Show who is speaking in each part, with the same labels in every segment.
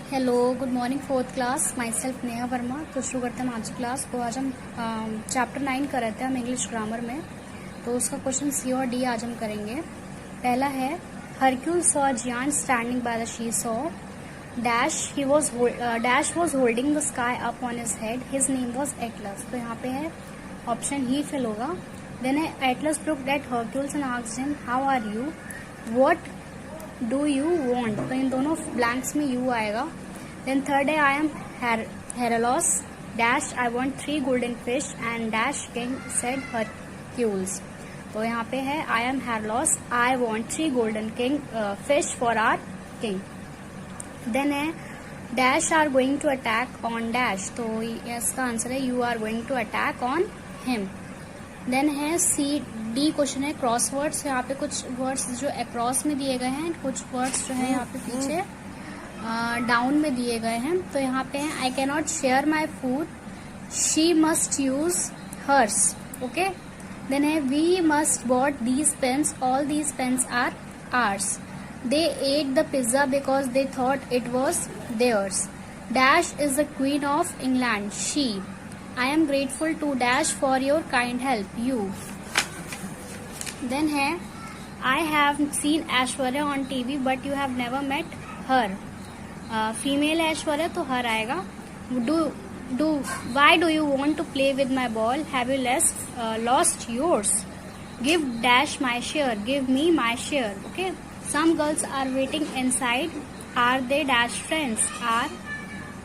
Speaker 1: Hello, good morning fourth class. My self Neha Verma. तो शुरू करते हैं आज की क्लास को। आज हम चैप्टर 9 कर रहे थे हम इंग्लिश ग्रामर में। तो उसका क्वेश्चन सी और डी आज हम करेंगे। पहला है, Hercule saw giant standing by the sea saw dash was holding the sky up on his head, his name was Atlas. तो यहाँ पे है ऑप्शन ही फिल होगा। देन है, Atlas looked at Hercules and asked him how are you, what do you want. तो इन दोनों ब्लैंक्स में यू आएगा। देन थर्ड है, I am Heracles dash I want 3 golden fish and dash king said Hercules. तो यहाँ पे है, I am Heracles, I want 3 golden fish for our king. Then है, dash are going to attack on dash. तो इसका answer है, you are going to attack on him. Then है C D question है क्रॉसवर्ड्स। यहाँ पे कुछ words जो अक्रॉस में दिए गए हैं, कुछ वर्ड्स जो है यहाँ पे पीछे डाउन में दिए गए हैं। तो यहाँ पे है, I can not share my food, she must use hers. Okay. Then है, we must bought these pens, all these pens are ours. They ate the pizza because they thought it was theirs. Dash is the queen of England, she. I am grateful to dash for your kind help, you. Then है, I have seen Aishwarya on TV but you have never met her. Female Aishwarya तो her आएगा। Why do you want to play with my ball? Have you lost yours? Give dash my share, give me my share. Okay. Some girls are waiting inside. Are they dash friends? Are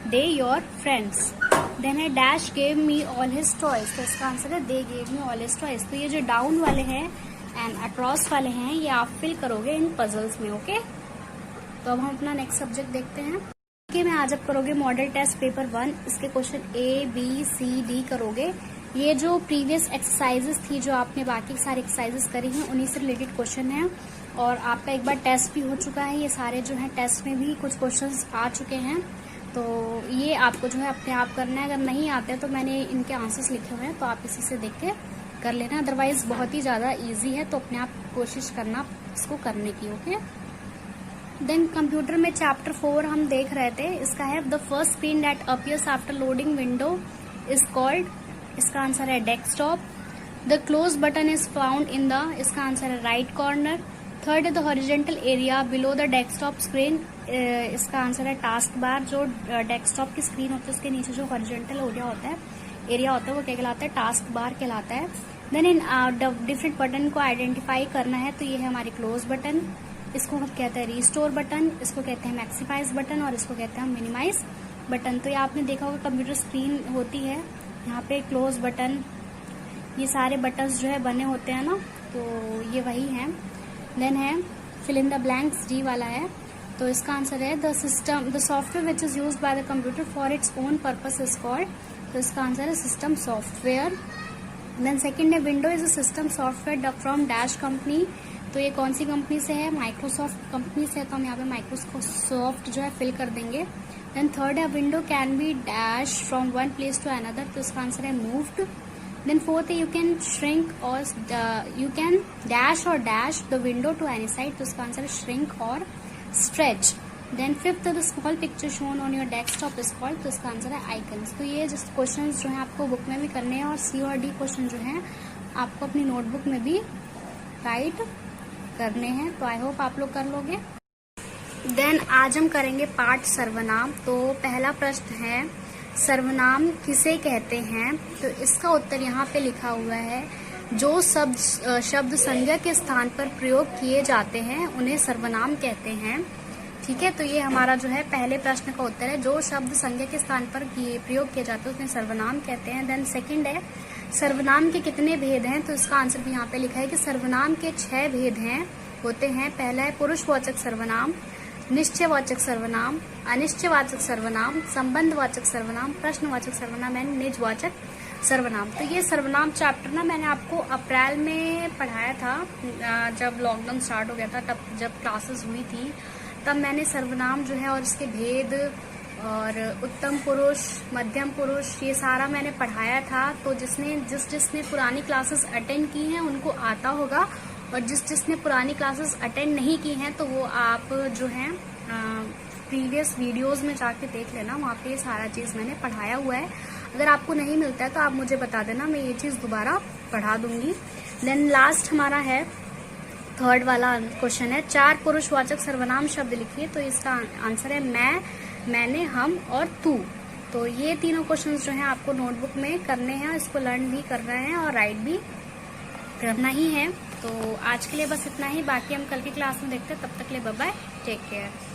Speaker 1: they your friends? Then है, dash gave me all his toys. तो इसका answer है, they gave me all his toys. तो ये जो down वाले हैं and across वाले हैं, ये आप फिल करोगे इन पजल्स में। ओके। तो अब हम अपना नेक्स्ट सब्जेक्ट देखते हैं। ठीक है, आज आप करोगे मॉडल टेस्ट पेपर 1। इसके question A B C D करोगे। ये जो प्रीवियस एक्सरसाइजेस थी, जो आपने बाकी सारी एक्सरसाइजेस करी हैं, उन्हीं से रिलेटेड क्वेश्चन है। और आपका एक बार टेस्ट भी हो चुका है। ये सारे जो है टेस्ट में भी कुछ क्वेश्चन आ चुके हैं। तो ये आपको जो है अपने आप करना है। अगर नहीं आते तो मैंने इनके आंसर्स लिखे हुए हैं, तो आप इसी से देख के कर लेना। अदरवाइज बहुत ही ज़्यादा इजी है, तो अपने आप कोशिश करना इसको करने की। ओके। देन कंप्यूटर में चैप्टर 4 हम देख रहे थे। इसका है, the first screen that appears after loading window is called. इसका आंसर है desktop. The close button is found in the. इसका आंसर है राइट कॉर्नर। थर्ड है, the horizontal area below the desktop screen. इसका आंसर है task bar. जो desktop की screen होती है, उसके नीचे जो हॉरिजेंटल एरिया होता है वो क्या कहलाता है? टास्क बार कहलाता है। देन इन डिफरेंट बटन को आइडेंटिफाई करना है, तो ये है हमारी क्लोज बटन। इसको हम कहते हैं रिस्टोर बटन, इसको कहते हैं मैक्सिमाइज बटन, और इसको कहते हैं मिनिमाइज बटन। तो ये आपने देखा होगा, कंप्यूटर स्क्रीन होती है, यहाँ पे क्लोज बटन, ये सारे बटन्स जो है बने होते हैं ना, तो ये वही है। देन है, fill in the blanks, D वाला है। तो इसका आंसर है, the software which is used by the computer for its own purpose is called. तो इसका आंसर है सिस्टम सॉफ्टवेयर। देन सेकंड है, window is a system software from dash company. तो ये कौन सी कंपनी से है? माइक्रोसॉफ्ट कंपनी से है, तो हम यहाँ पे माइक्रोसॉफ्ट जो है फिल कर देंगे। देन थर्ड है, window can be dash from one place to another. तो इसका आंसर है मूव्ड। Then fourth है, you can shrink or you can dash or dash the window to any side। तो इसका आंसर है shrink और stretch। Then fifth है, the small picture shown on your desktop is called। तो इसका answer है icons। तो ये जिस क्वेश्चंस जो हैं आपको बुक में भी करने हैं, और सी और डी क्वेश्चन जो हैं आपको अपनी नोटबुक में भी राइट करने हैं। तो आई होप आप लोग कर लोगे। देन आज हम करेंगे पार्ट सर्वनाम। तो पहला प्रश्न है, सर्वनाम किसे कहते हैं? तो इसका उत्तर यहाँ पे लिखा हुआ है, जो शब्द संज्ञा के स्थान पर प्रयोग किए जाते हैं उन्हें सर्वनाम कहते हैं। ठीक है, तो ये हमारा जो है पहले प्रश्न का उत्तर है, जो शब्द संज्ञा के स्थान पर प्रयोग किए जाते हैं उन्हें सर्वनाम कहते हैं। देन सेकंड है, सर्वनाम के कितने भेद हैं? तो इसका आंसर भी यहाँ पे लिखा है कि सर्वनाम के 6 भेद होते हैं। पहला है पुरुषवाचक सर्वनाम, निश्चयवाचक सर्वनाम, अनिश्चयवाचक सर्वनाम, संबंधवाचक सर्वनाम, प्रश्नवाचक सर्वनाम एंड निजवाचक सर्वनाम। तो ये सर्वनाम चैप्टर ना मैंने आपको अप्रैल में पढ़ाया था, जब लॉकडाउन स्टार्ट हो गया था, तब जब क्लासेस हुई थी, तब मैंने सर्वनाम जो है और इसके भेद और उत्तम पुरुष, मध्यम पुरुष, ये सारा मैंने पढ़ाया था। तो जिसने पुरानी क्लासेस अटेंड की हैं उनको आता होगा, और जिसने पुरानी क्लासेस अटेंड नहीं की हैं तो वो आप जो हैं प्रीवियस वीडियोस में जाके देख लेना, वहाँ पे ये सारा चीज़ मैंने पढ़ाया हुआ है। अगर आपको नहीं मिलता है तो आप मुझे बता देना, मैं ये चीज़ दोबारा पढ़ा दूंगी। देन लास्ट हमारा है थर्ड वाला क्वेश्चन है, 4 पुरुषवाचक सर्वनाम शब्द लिखिए। तो इसका आंसर है मैं, मैंने, हम और तू। तो ये तीनों क्वेश्चंस जो हैं आपको नोटबुक में करने हैं, इसको लर्न भी करना है और राइट भी करना ही है। तो आज के लिए बस इतना ही, बाकी हम कल की क्लास में देखते हैं। तब तक के लिए बाय बाय, टेक केयर।